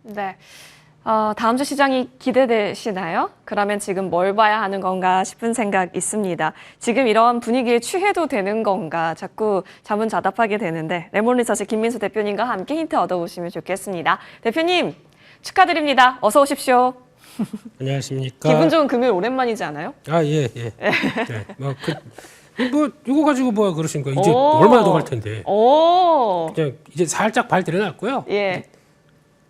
네. 다음 주 시장이 기대되시나요? 그러면 지금 뭘 봐야 하는 건가 싶은 생각 있습니다. 지금 이런 분위기에 취해도 되는 건가 자꾸 자문자답하게 되는데 레몬리서치 김민수 대표님과 함께 힌트 얻어보시면 좋겠습니다. 대표님 축하드립니다. 어서 오십시오. 안녕하십니까. 기분 좋은 금요일 오랜만이지 않아요? 예. 네. 이거 가지고 뭐 그러신 거예요. 이제 얼마나 더 갈 텐데. 그냥 이제 살짝 발 들여놨고요. 예.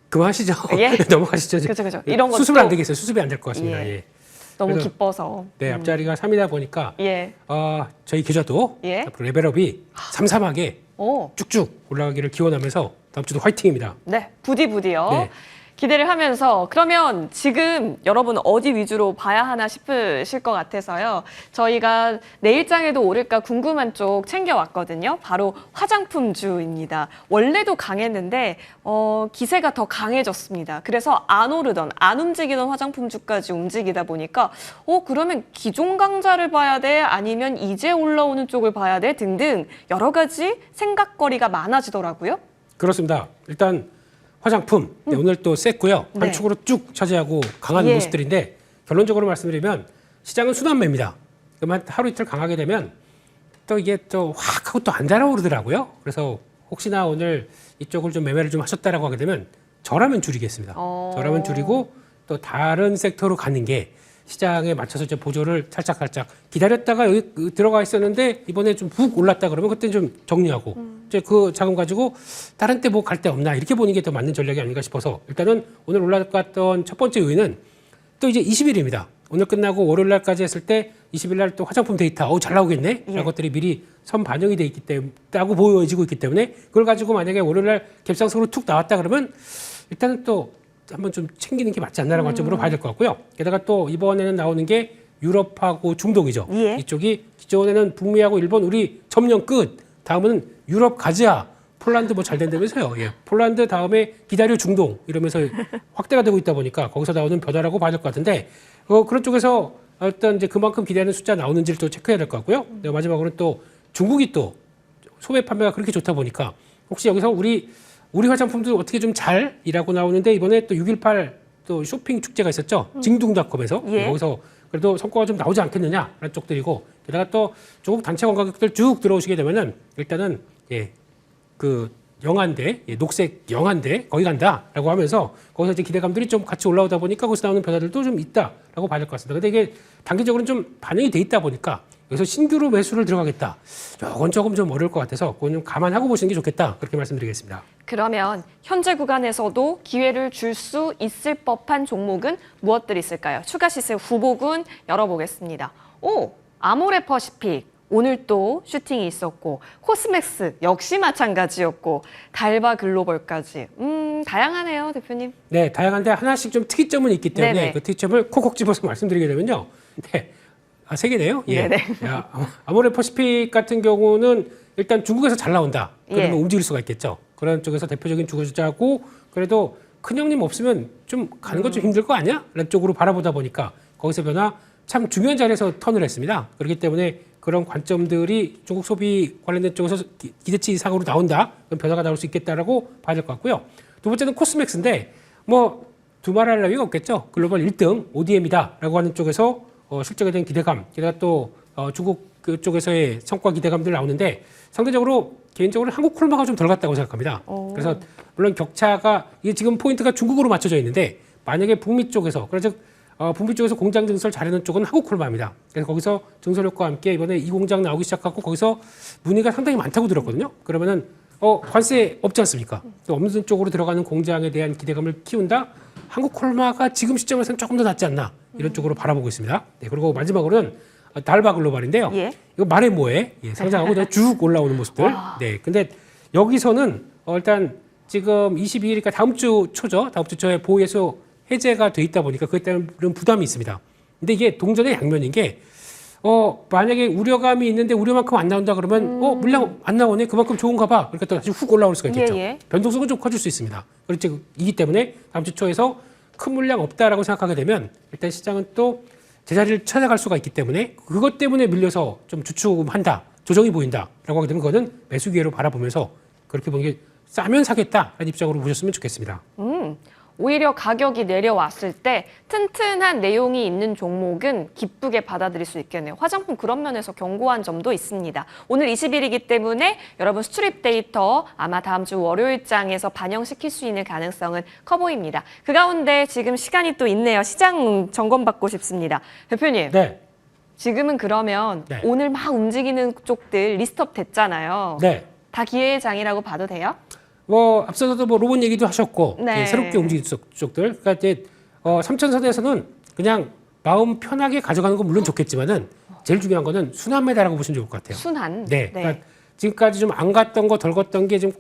그만하시죠. 예? 넘어가시죠. 그렇죠. 이런 것도 수습이 안 되겠어요. 수습이 안 될 것 같습니다. 예. 너무 기뻐서. 네, 앞자리가 3이다 보니까 예. 저희 계좌도 예? 앞으로 레벨업이 삼삼하게 쭉쭉 올라가기를 기원하면서 다음 주도 화이팅입니다. 네, 부디부디요. 네. 기대를 하면서 그러면 지금 여러분 어디 위주로 봐야 하나 싶으실 것 같아서요. 저희가 내일장에도 오를까 궁금한 쪽 챙겨왔거든요. 바로 화장품주입니다. 원래도 강했는데 기세가 더 강해졌습니다. 그래서 안 오르던, 안 움직이던 화장품주까지 움직이다 보니까 그러면 기존 강자를 봐야 돼? 아니면 이제 올라오는 쪽을 봐야 돼? 등등 여러 가지 생각거리가 많아지더라고요. 그렇습니다. 일단 화장품 오늘 또 셌고요. 네. 반축으로 쭉 차지하고 강한 모습들인데 결론적으로 말씀드리면 시장은 순환매입니다. 그러면 하루 이틀 강하게 되면 또 이게 또 확 하고 또 안 달아오르더라고요. 그래서 혹시나 오늘 이쪽을 좀 매매를 좀 하셨다라고 하게 되면 저라면 줄이겠습니다. 저라면 줄이고 또 다른 섹터로 가는 게 시장에 맞춰서 이제 보조를 살짝 기다렸다가 여기 들어가 있었는데 이번에 좀 푹 올랐다 그러면 그때 좀 정리하고 이제 그 자금 가지고 다른 때 뭐 갈 데 없나 이렇게 보는 게 더 맞는 전략이 아닌가 싶어서 일단은 오늘 올라갔던 첫 번째 요인은 또 이제 20일입니다. 오늘 끝나고 월요일 날까지 했을 때 20일 날 또 화장품 데이터 잘 나오겠네 이런 것들이 미리 선 반영이 돼 있기 때문에 보여지고 있기 때문에 그걸 가지고 만약에 월요일 날 갭상승으로 툭 나왔다 그러면 일단은 또 한번 좀 챙기는 게 맞지 않나라는 관점으로 봐야 될 것 같고요. 게다가 또 이번에는 나오는 게 유럽하고 중동이죠. 이쪽이 기존에는 북미하고 일본 우리 점령 끝. 다음은 유럽 가자. 폴란드 뭐 잘 된다면서요. 폴란드 다음에 기다려 중동 이러면서 확대가 되고 있다 보니까 거기서 나오는 변화라고 봐야 될 것 같은데 그런 쪽에서 일단 이제 그만큼 기대하는 숫자 나오는지를 또 체크해야 될 것 같고요. 마지막으로는 또 중국이 또 소매 판매가 그렇게 좋다 보니까 혹시 여기서 우리 화장품도 어떻게 좀 잘 일하고 나오는데 이번에 또 6.18 또 쇼핑 축제가 있었죠. 징둥닷컴에서 여기서 그래도 성과가 좀 나오지 않겠느냐라는 쪽들이고 게다가 또 조국 단체 관광객들 쭉 들어오시게 되면은 일단은 그 영한대 녹색 영한대 거기 간다라고 하면서 거기서 이제 기대감들이 좀 같이 올라오다 보니까 거기서 나오는 변화들도 좀 있다라고 봐야 될 것 같습니다. 근데 이게 단기적으로는 좀 반영이 돼 있다 보니까 여기서 신규로 매수를 들어가겠다. 이건 조금 좀 어려울 것 같아서 그건 좀 감안하고 보시는 게 좋겠다. 그렇게 말씀드리겠습니다. 그러면 현재 구간에서도 기회를 줄 수 있을 법한 종목은 무엇들이 있을까요? 추가 시세 후보군 열어보겠습니다. 아모레퍼시픽 오늘 또 슈팅이 있었고 코스맥스 역시 마찬가지였고 달바 글로벌까지 다양하네요, 대표님. 네, 다양한데 하나씩 좀 특이점은 있기 때문에 네네. 그 특이점을 콕콕 집어서 말씀드리게 되면요. 네. 세 개네요. 네네. 아모레퍼시픽 같은 경우는 일단 중국에서 잘 나온다. 그러면 움직일 수가 있겠죠. 그런 쪽에서 대표적인 주주자고 그래도 큰 형님 없으면 좀 가는 것 좀 힘들 거 아니야? 라는 쪽으로 바라보다 보니까 거기서 변화 참 중요한 자리에서 턴을 했습니다. 그렇기 때문에 그런 관점들이 중국 소비 관련된 쪽에서 기대치 이상으로 나온다. 그런 변화가 나올 수 있겠다라고 봐야 될 것 같고요. 두 번째는 코스맥스인데 뭐 두말할 나위가 없겠죠. 글로벌 1등 ODM이다라고 하는 쪽에서 실적에 대한 기대감, 게다가 또 중국 그쪽에서의 성과 기대감들 나오는데 상대적으로 개인적으로 한국 콜마가 좀 덜 갔다고 생각합니다. 그래서 물론 격차가 이게 지금 포인트가 중국으로 맞춰져 있는데 만약에 북미 쪽에서 그래서 북미 쪽에서 공장 증설 잘하는 쪽은 한국 콜마입니다. 그래서 거기서 증설효과와 함께 이번에 이 공장 나오기 시작하고 거기서 문의가 상당히 많다고 들었거든요. 그러면은 관세 없지 않습니까? 또 없는 쪽으로 들어가는 공장에 대한 기대감을 키운다. 한국 콜마가 지금 시점에서는 조금 더 낫지 않나 이런 쪽으로 바라보고 있습니다. 네, 그리고 마지막으로는 달바 글로벌인데요. 이거 말해 뭐해? 상장하고 그냥 쭉 올라오는 모습들. 네, 근데 여기서는 일단 지금 22일이니까 다음 주 초죠. 다음 주 초에 보호예수 해제가 돼 있다 보니까 그것 때문에 부담이 있습니다. 근데 이게 동전의 양면인 게 만약에 우려감이 있는데 우려만큼 안 나온다 그러면 물량 안 나오네 그만큼 좋은가 봐. 그러니까 또 다시 훅 올라올 수가 있겠죠. 변동성은 좀 커질 수 있습니다. 그렇지 이기 때문에 다음 주 초에서 큰 물량 없다라고 생각하게 되면 일단 시장은 또 제자리를 찾아갈 수가 있기 때문에 그것 때문에 밀려서 좀 주춤한다, 조정이 보인다라고 하게 되면 그거는 매수 기회로 바라보면서 그렇게 보는 게 싸면 사겠다라는 입장으로 보셨으면 좋겠습니다. 오히려 가격이 내려왔을 때 튼튼한 내용이 있는 종목은 기쁘게 받아들일 수 있겠네요. 화장품 그런 면에서 견고한 점도 있습니다. 오늘 20일이기 때문에 여러분 수출입 데이터 아마 다음 주 월요일장에서 반영시킬 수 있는 가능성은 커 보입니다. 그 가운데 지금 시간이 또 있네요. 시장 점검받고 싶습니다. 대표님. 네. 지금은 그러면 네. 오늘 막 움직이는 쪽들 리스트업 됐잖아요. 네. 다 기회의 장이라고 봐도 돼요? 뭐 앞서서도 뭐 로봇 얘기도 하셨고 네. 예, 새롭게 움직이는 쪽들. 그러니까 이제 3천선에서는 그냥 마음 편하게 가져가는 건 물론 좋겠지만은 제일 중요한 거는 순환매다라고 보시면 좋을 것 같아요. 순환. 네. 그러니까 지금까지 좀 안 갔던 거 덜 걷던 게 좀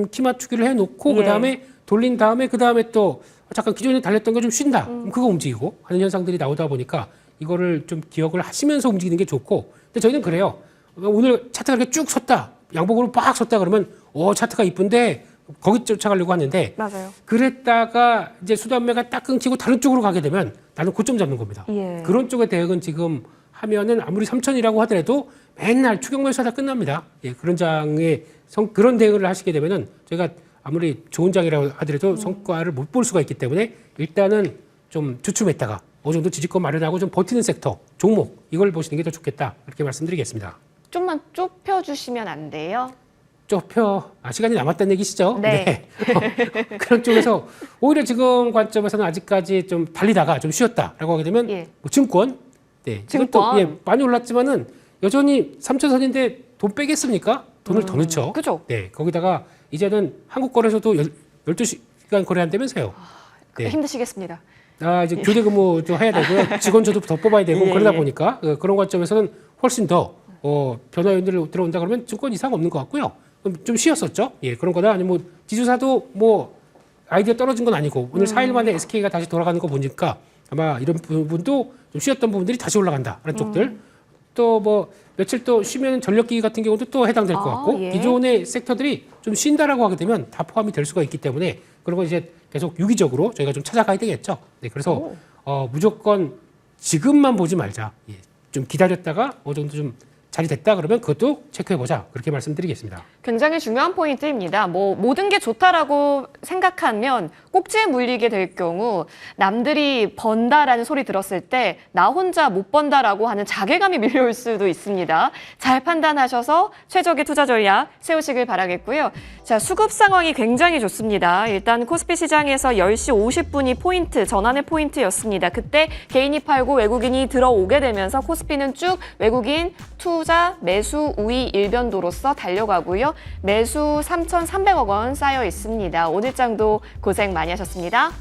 키 맞추기를 해놓고 예. 그다음에 돌린 다음에 그다음에 또 잠깐 기존에 달렸던 거 좀 쉰다. 그럼 그거 움직이고 하는 현상들이 나오다 보니까 이거를 좀 기억을 하시면서 움직이는 게 좋고. 근데 저희는 그래요. 오늘 차트가 이렇게 쭉 섰다. 양복으로 빡 섰다 그러면 차트가 이쁜데 거기 쫓아가려고 하는데 맞아요. 그랬다가 이제 수단매가 딱 끊기고 다른 쪽으로 가게 되면 나는 고점 잡는 겁니다. 예. 그런 쪽의 대응은 지금 하면은 아무리 3천이라고 하더라도 맨날 추경 매수하다 끝납니다. 예, 그런 장에 그런 대응을 하시게 되면은 저희가 아무리 좋은 장이라고 하더라도 성과를 못 볼 수가 있기 때문에 일단은 좀 주춤했다가 어느 정도 지지권 마련하고 좀 버티는 섹터, 종목 이걸 보시는 게 더 좋겠다 이렇게 말씀드리겠습니다. 좀만 좁혀주시면 안 돼요? 시간이 남았다는 얘기시죠? 네. 그런 쪽에서 오히려 지금 관점에서는 아직까지 좀 달리다가 좀 쉬었다라고 하게 되면 예. 뭐 증권, 네, 증권. 이것도 많이 올랐지만은 여전히 3천선인데 돈 빼겠습니까? 돈을 더 넣죠. 그죠? 네, 거기다가 이제는 한국 거래소도 12시간 거래한다면서요. 네. 힘드시겠습니다. 이제 교대 근무도 해야 되고요. 직원 저도 더 뽑아야 되고 예, 그러다 예. 보니까 그런 관점에서는 훨씬 더 변화 요인들이 들어온다 그러면 증권 이상 없는 것 같고요. 그럼 좀 쉬었었죠. 예, 그런 거다. 아니면 뭐 지주사도 뭐 아이디어 떨어진 건 아니고 오늘 4일 만에 SK가 다시 돌아가는 거 보니까 아마 이런 부분도 좀 쉬었던 부분들이 다시 올라간다라는 쪽들. 또 뭐 며칠 또 쉬면 전력기기 같은 경우도 또 해당될 것 같고 예. 기존의 섹터들이 좀 쉰다라고 하게 되면 다 포함이 될 수가 있기 때문에 그런 거 이제 계속 유기적으로 저희가 좀 찾아가야 되겠죠. 네, 그래서 무조건 지금만 보지 말자. 예, 좀 기다렸다가 어느 정도 좀 자리 됐다 그러면 그것도 체크해보자. 그렇게 말씀드리겠습니다. 굉장히 중요한 포인트입니다. 뭐 모든 게 좋다라고 생각하면 꼭지에 물리게 될 경우 남들이 번다라는 소리 들었을 때 나 혼자 못 번다라고 하는 자괴감이 밀려올 수도 있습니다. 잘 판단하셔서 최적의 투자 전략 세우시길 바라겠고요. 자, 수급 상황이 굉장히 좋습니다. 일단 코스피 시장에서 10시 50분이 포인트, 전환의 포인트였습니다. 그때 개인이 팔고 외국인이 들어오게 되면서 코스피는 쭉 외국인 투자 매수 우위 일변도로서 달려가고요. 매수 3,300억 원 쌓여 있습니다. 오늘 장도 고생 많이 하셨습니다.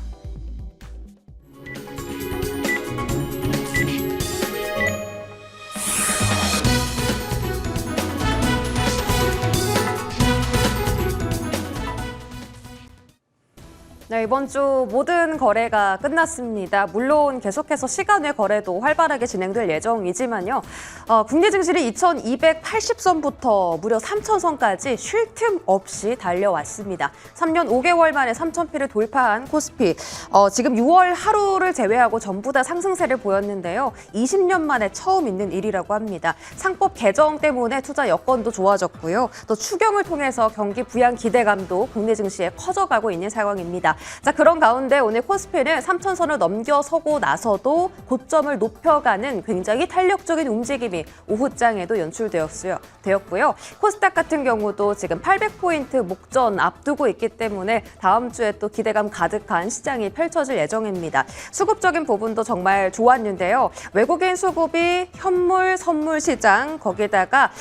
네, 이번 주 모든 거래가 끝났습니다. 물론 계속해서 시간 외 거래도 활발하게 진행될 예정이지만요. 국내 증시는 2280선부터 무려 3000선까지 쉴 틈 없이 달려왔습니다. 3년 5개월 만에 3000피를 돌파한 코스피. 지금 6월 하루를 제외하고 전부 다 상승세를 보였는데요. 20년 만에 처음 있는 일이라고 합니다. 상법 개정 때문에 투자 여건도 좋아졌고요. 또 추경을 통해서 경기 부양 기대감도 국내 증시에 커져가고 있는 상황입니다. 자, 그런 가운데 오늘 코스피는 3000선을 넘겨서고 나서도 고점을 높여가는 굉장히 탄력적인 움직임이 오후장에도 연출되었고요. 코스닥 같은 경우도 지금 800포인트 목전 앞두고 있기 때문에 다음 주에 또 기대감 가득한 시장이 펼쳐질 예정입니다. 수급적인 부분도 정말 좋았는데요. 외국인 수급이 현물, 선물 시장, 거기다가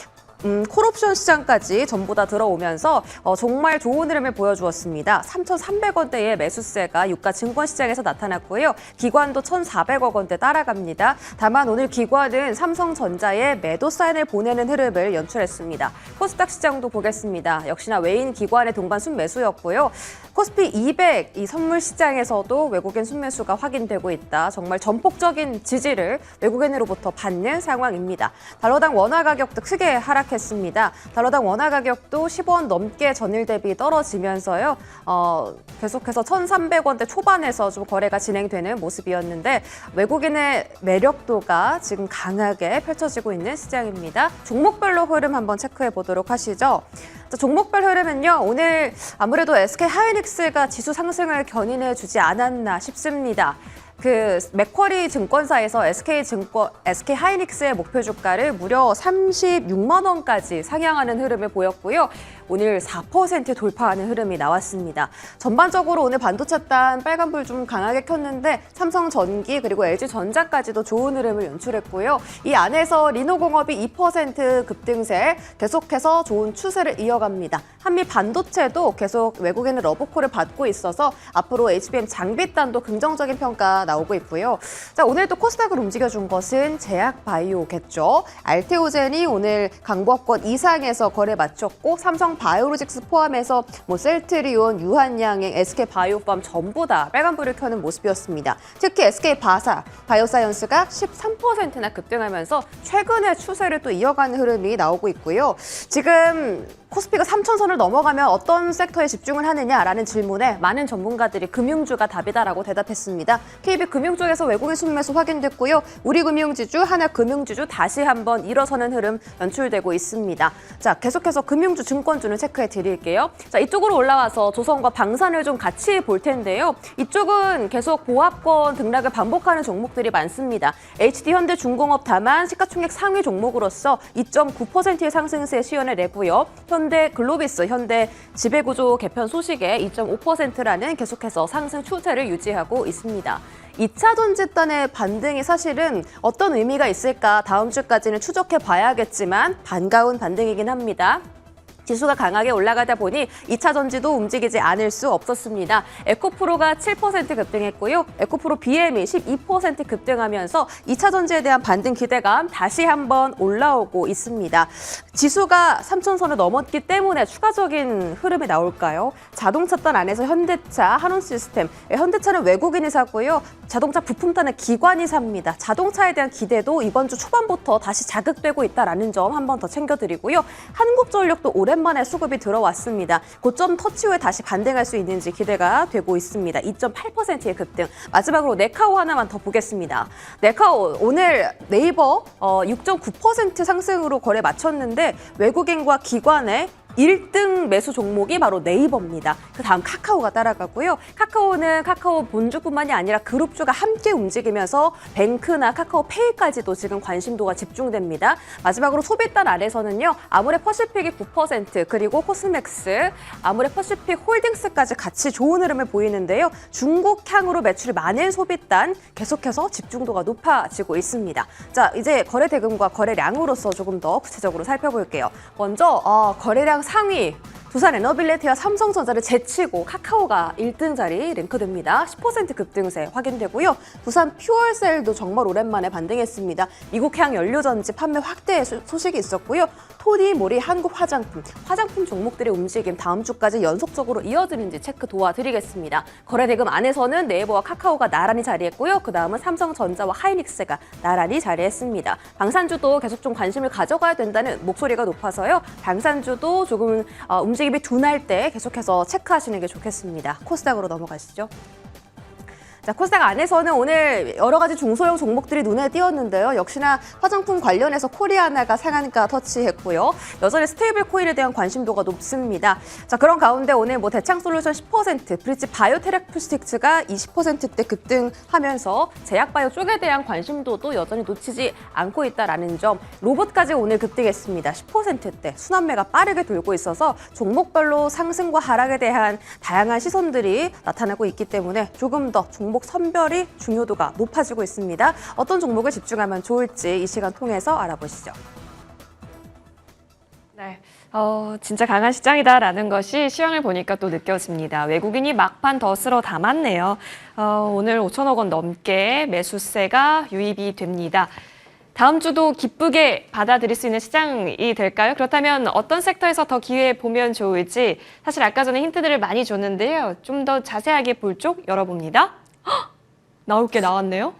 콜옵션 시장까지 전부 다 들어오면서 정말 좋은 흐름을 보여주었습니다. 3,300원대의 매수세가 유가 증권 시장에서 나타났고요. 기관도 1,400억 원대 따라갑니다. 다만 오늘 기관은 삼성전자에 매도 사인을 보내는 흐름을 연출했습니다. 코스닥 시장도 보겠습니다. 역시나 외인 기관의 동반 순매수였고요. 코스피 200 이 선물 시장에서도 외국인 순매수가 확인되고 있다. 정말 전폭적인 지지를 외국인으로부터 받는 상황입니다. 달러당 원화 가격도 크게 하락했습니다. 달러당 원화 가격도 10원 넘게 전일 대비 떨어지면서요. 계속해서 1,300원대 초반에서 좀 거래가 진행되는 모습이었는데 외국인의 매력도가 지금 강하게 펼쳐지고 있는 시장입니다. 종목별로 흐름 한번 체크해 보도록 하시죠. 자, 종목별 흐름은요. 오늘 아무래도 SK 하이닉스가 지수 상승을 견인해 주지 않았나 싶습니다. 그 맥쿼리 증권사에서 SK 하이닉스의 목표 주가를 무려 36만 원까지 상향하는 흐름을 보였고요. 오늘 4% 돌파하는 흐름이 나왔습니다. 전반적으로 오늘 반도체단 빨간불 좀 강하게 켰는데 삼성전기 그리고 LG전자까지도 좋은 흐름을 연출했고요. 이 안에서 리노공업이 2% 급등세 계속해서 좋은 추세를 이어갑니다. 한미 반도체도 계속 외국인의 러브콜을 받고 있어서 앞으로 HBM 장비단도 긍정적인 평가 나오고 있고요. 자, 오늘 또 코스닥을 움직여준 것은 제약바이오겠죠. 알테오젠이 오늘 강보합권 이상에서 거래 마쳤고 삼성 바이오로직스 포함해서 셀트리온, 유한양행, SK바이오팜 전부 다 빨간불을 켜는 모습이었습니다. 특히 SK바사, 바이오사이언스가 13%나 급등하면서 최근의 추세를 또 이어가는 흐름이 나오고 있고요. 지금 코스피가 3,000선을 넘어가면 어떤 섹터에 집중을 하느냐라는 질문에 많은 전문가들이 금융주가 답이다라고 대답했습니다. KB금융 쪽에서 외국인 순매수 확인됐고요. 우리금융지주, 하나금융지주 다시 한번 일어서는 흐름 연출되고 있습니다. 자, 계속해서 금융주, 증권주는 체크해 드릴게요. 자, 이쪽으로 올라와서 조선과 방산을 좀 같이 볼 텐데요. 이쪽은 계속 보합권 등락을 반복하는 종목들이 많습니다. HD현대중공업 다만 시가총액 상위 종목으로서 2.9%의 상승세 시연을 내고요. 현대글로비스, 현대 지배구조 개편 소식에 2.5%라는 계속해서 상승 추세를 유지하고 있습니다. 2차 전지단의 반등이 사실은 어떤 의미가 있을까 다음 주까지는 추적해 봐야겠지만 반가운 반등이긴 합니다. 지수가 강하게 올라가다 보니 2차 전지도 움직이지 않을 수 없었습니다. 에코프로가 7% 급등했고요. 에코프로 BM이 12% 급등하면서 2차 전지에 대한 반등 기대감 다시 한번 올라오고 있습니다. 지수가 3,000선을 넘었기 때문에 추가적인 흐름이 나올까요? 자동차단 안에서 현대차, 한원시스템. 현대차는 외국인이 사고요. 자동차 부품단은 기관이 삽니다. 자동차에 대한 기대도 이번 주 초반부터 다시 자극되고 있다는 점 한 번 더 챙겨드리고요. 한국전력도 오랜만에 수급이 들어왔습니다. 고점 터치 후에 다시 반등할 수 있는지 기대가 되고 있습니다. 2.8%의 급등. 마지막으로 네카오 하나만 더 보겠습니다. 네카오 오늘 네이버 6.9% 상승으로 거래 마쳤는데 외국인과 기관의 1등 매수 종목이 바로 네이버입니다. 그 다음 카카오가 따라가고요. 카카오는 카카오 본주뿐만이 아니라 그룹주가 함께 움직이면서 뱅크나 카카오페이까지도 지금 관심도가 집중됩니다. 마지막으로 소비단 아래서는요. 아모레퍼시픽이 9% 그리고 코스맥스, 아모레퍼시픽 홀딩스까지 같이 좋은 흐름을 보이는데요. 중국향으로 매출이 많은 소비단 계속해서 집중도가 높아지고 있습니다. 자, 이제 거래 대금과 거래량으로서 조금 더 구체적으로 살펴볼게요. 먼저 거래량 상위 두산 에너빌리티와 삼성전자를 제치고 카카오가 1등 자리 랭크됩니다. 10% 급등세 확인되고요. 두산 퓨얼셀도 정말 오랜만에 반등했습니다. 미국향 연료전지 판매 확대 소식이 있었고요. 토니, 모리, 한국 화장품 종목들의 움직임 다음 주까지 연속적으로 이어지는지 체크 도와드리겠습니다. 거래대금 안에서는 네이버와 카카오가 나란히 자리했고요. 그 다음은 삼성전자와 하이닉스가 나란히 자리했습니다. 방산주도 계속 좀 관심을 가져가야 된다는 목소리가 높아서요. 방산주도 조금 움직임이 둔할 때 계속해서 체크하시는 게 좋겠습니다. 코스닥으로 넘어가시죠. 자, 코스닥 안에서는 오늘 여러 가지 중소형 종목들이 눈에 띄었는데요. 역시나 화장품 관련해서 코리아나가 상한가 터치했고요. 여전히 스테이블 코인에 대한 관심도가 높습니다. 자, 그런 가운데 오늘 대창솔루션 10%, 브릿지 바이오테라푸스틱스가 20%대 급등하면서 제약바이오 쪽에 대한 관심도도 여전히 놓치지 않고 있다는 점. 로봇까지 오늘 급등했습니다. 10%대 순환매가 빠르게 돌고 있어서 종목별로 상승과 하락에 대한 다양한 시선들이 나타나고 있기 때문에 조금 더 종목 선별이 중요도가 높아지고 있습니다. 어떤 종목을 집중하면 좋을지 이 시간 통해서 알아보시죠. 네, 진짜 강한 시장이다라는 것이 시황을 보니까 또 느껴집니다. 외국인이 막판 더 쓸어 담았네요. 오늘 5천억 원 넘게 매수세가 유입이 됩니다. 다음 주도 기쁘게 받아들일 수 있는 시장이 될까요? 그렇다면 어떤 섹터에서 더 기회 보면 좋을지 사실 아까 전에 힌트들을 많이 줬는데요. 좀 더 자세하게 볼 쪽 열어봅니다. 헉! 나올 게 나왔네요.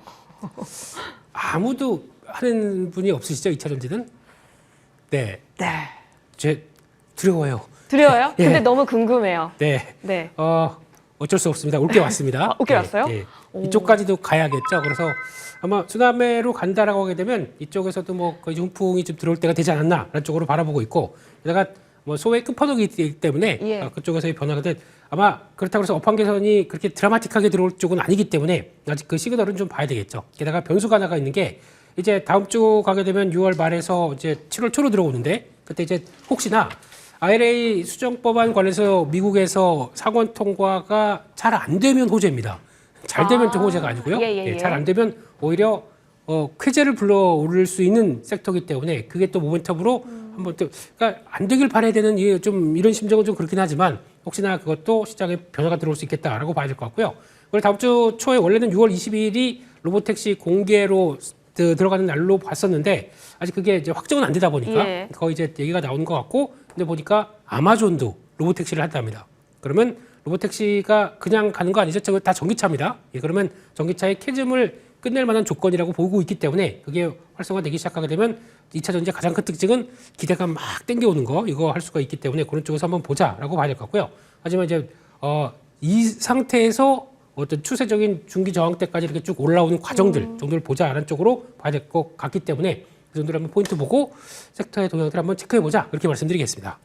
아무도 하는 분이 없으시죠? 2차 전지는? 네. 네. 제 두려워요. 두려워요? 예. 근데 너무 궁금해요. 네. 네. 어쩔 수 없습니다. 올게 왔습니다. 올게 왔어요? 예. 이쪽까지도 가야겠죠. 그래서 아마 순환매로 간다라고 하게 되면 이쪽에서도 거의 중풍이 좀 들어올 때가 되지 않았나라는 쪽으로 바라보고 있고, 내가 뭐 소외 끝판왕이기 때문에 예. 그쪽에서의 변화가 아마 그렇다고 해서 업황 개선이 그렇게 드라마틱하게 들어올 쪽은 아니기 때문에 아직 그 시그널은 좀 봐야 되겠죠. 게다가 변수가 하나가 있는 게 이제 다음 주 가게 되면 6월 말에서 이제 7월 초로 들어오는데 그때 이제 혹시나 IRA 수정법안 관련해서 미국에서 상원 통과가 잘 안 되면 호재입니다. 잘 되면 좀 호재가 아니고요. 예. 잘 안 되면 오히려 쾌재를 불러오를 수 있는 섹터이기 때문에 그게 또 모멘텀으로 한번 또 그러니까 안 되길 바라야 되는 좀 이런 심정은 좀 그렇긴 하지만 혹시나 그것도 시장에 변화가 들어올 수 있겠다라고 봐야 될 것 같고요. 그리고 다음 주 초에 원래는 6월 22일이 로보택시 공개로 들어가는 날로 봤었는데 아직 그게 이제 확정은 안 되다 보니까 예. 거의 이제 얘기가 나오는 것 같고 근데 보니까 아마존도 로보택시를 한답니다. 그러면 로보택시가 그냥 가는 거 아니죠? 저거 다 전기차입니다. 예, 그러면 전기차의 캐즘을 끝낼 만한 조건이라고 보고 있기 때문에 그게 활성화되기 시작하게 되면 2차 전지의 가장 큰 특징은 기대가 막 땡겨오는 거 이거 할 수가 있기 때문에 그런 쪽에서 한번 보자라고 봐야 될 것 같고요. 하지만 이제 이 상태에서 어떤 추세적인 중기 저항 때까지 이렇게 쭉 올라오는 과정들 정도를 보자라는 쪽으로 봐야 될 것 같기 때문에 그 정도를 한번 포인트 보고 섹터의 동향들 한번 체크해 보자 이렇게 말씀드리겠습니다.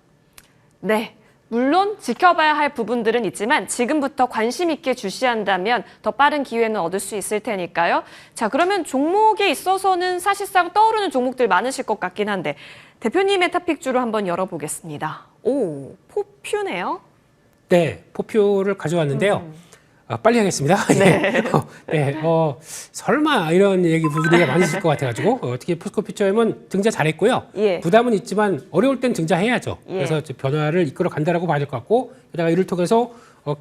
네. 물론 지켜봐야 할 부분들은 있지만 지금부터 관심 있게 주시한다면 더 빠른 기회는 얻을 수 있을 테니까요. 자, 그러면 종목에 있어서는 사실상 떠오르는 종목들 많으실 것 같긴 한데 대표님의 탑픽주로 한번 열어보겠습니다. 오, 포퓨네요. 네, 포표를 가져왔는데요. 빨리 하겠습니다. 네. 설마 이런 얘기 부분이 많으실 것 같아가지고 특히 포스코 퓨처엠은 증자 잘했고요. 예. 부담은 있지만 어려울 땐 증자해야죠. 예. 그래서 변화를 이끌어 간다라고 봐야 될 것 같고 게다가 이를 통해서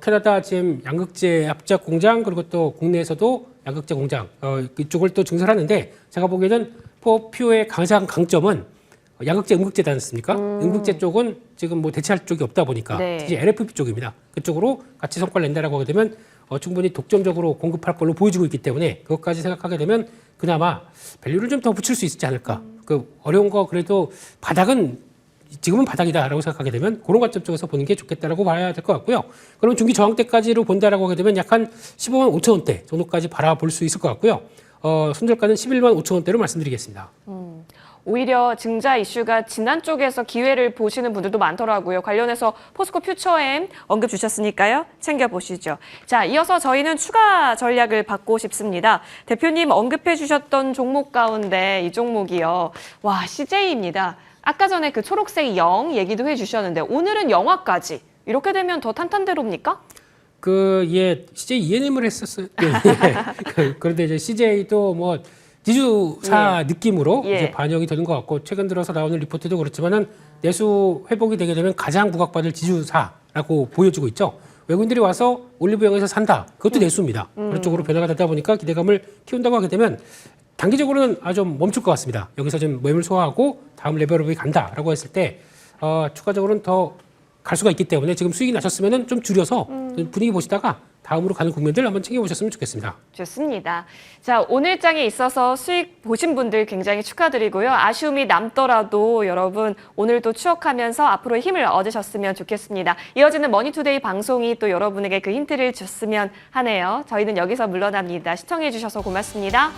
캐나다 GM 양극재 합작 공장 그리고 또 국내에서도 양극재 공장 이쪽을 또 증설하는데 제가 보기에는 포퓨의 가장 강점은 양극재, 음극재지 않습니까? 음극재 쪽은 지금 뭐 대체할 쪽이 없다 보니까 네. 특히 LFP 쪽입니다. 그쪽으로 같이 성과를 낸다라고 하게 되면 충분히 독점적으로 공급할 걸로 보여지고 있기 때문에 그것까지 생각하게 되면 그나마 밸류를 좀 더 붙일 수 있지 않을까. 그 어려운 거 그래도 바닥은 지금은 바닥이다라고 생각하게 되면 그런 관점 쪽에서 보는 게 좋겠다라고 봐야 될 것 같고요. 그러면 중기 저항 때까지로 본다라고 하게 되면 약 한 15만 5천 원대 정도까지 바라볼 수 있을 것 같고요. 손절가는 11만 5천 원대로 말씀드리겠습니다. 오히려 증자 이슈가 지난 쪽에서 기회를 보시는 분들도 많더라고요. 관련해서 포스코 퓨처엠 언급 주셨으니까요. 챙겨보시죠. 자, 이어서 저희는 추가 전략을 받고 싶습니다. 대표님 언급해 주셨던 종목 가운데 이 종목이요. 와, CJ입니다. 아까 전에 그 초록색 영 얘기도 해주셨는데 오늘은 영화까지. 이렇게 되면 더 탄탄대로입니까? CJ ENM을 했었어요. 그런데 이제 CJ도 뭐 지주사 느낌으로 이제 반영이 되는 것 같고 최근 들어서 나오는 리포트도 그렇지만은 내수 회복이 되게 되면 가장 부각받을 지주사라고 보여지고 있죠. 외국인들이 와서 올리브영에서 산다. 그것도 내수입니다. 그런 쪽으로 변화가 되다 보니까 기대감을 키운다고 하게 되면 단기적으로는 좀 멈출 것 같습니다. 여기서 좀 매물 소화하고 다음 레벨업이 간다라고 했을 때 추가적으로는 더 갈 수가 있기 때문에 지금 수익이 나셨으면 좀 줄여서 분위기 보시다가 다음으로 가는 국면들 한번 챙겨보셨으면 좋겠습니다. 좋습니다. 자, 오늘 장에 있어서 수익 보신 분들 굉장히 축하드리고요. 아쉬움이 남더라도 여러분 오늘도 추억하면서 앞으로 힘을 얻으셨으면 좋겠습니다. 이어지는 머니투데이 방송이 또 여러분에게 그 힌트를 줬으면 하네요. 저희는 여기서 물러납니다. 시청해 주셔서 고맙습니다.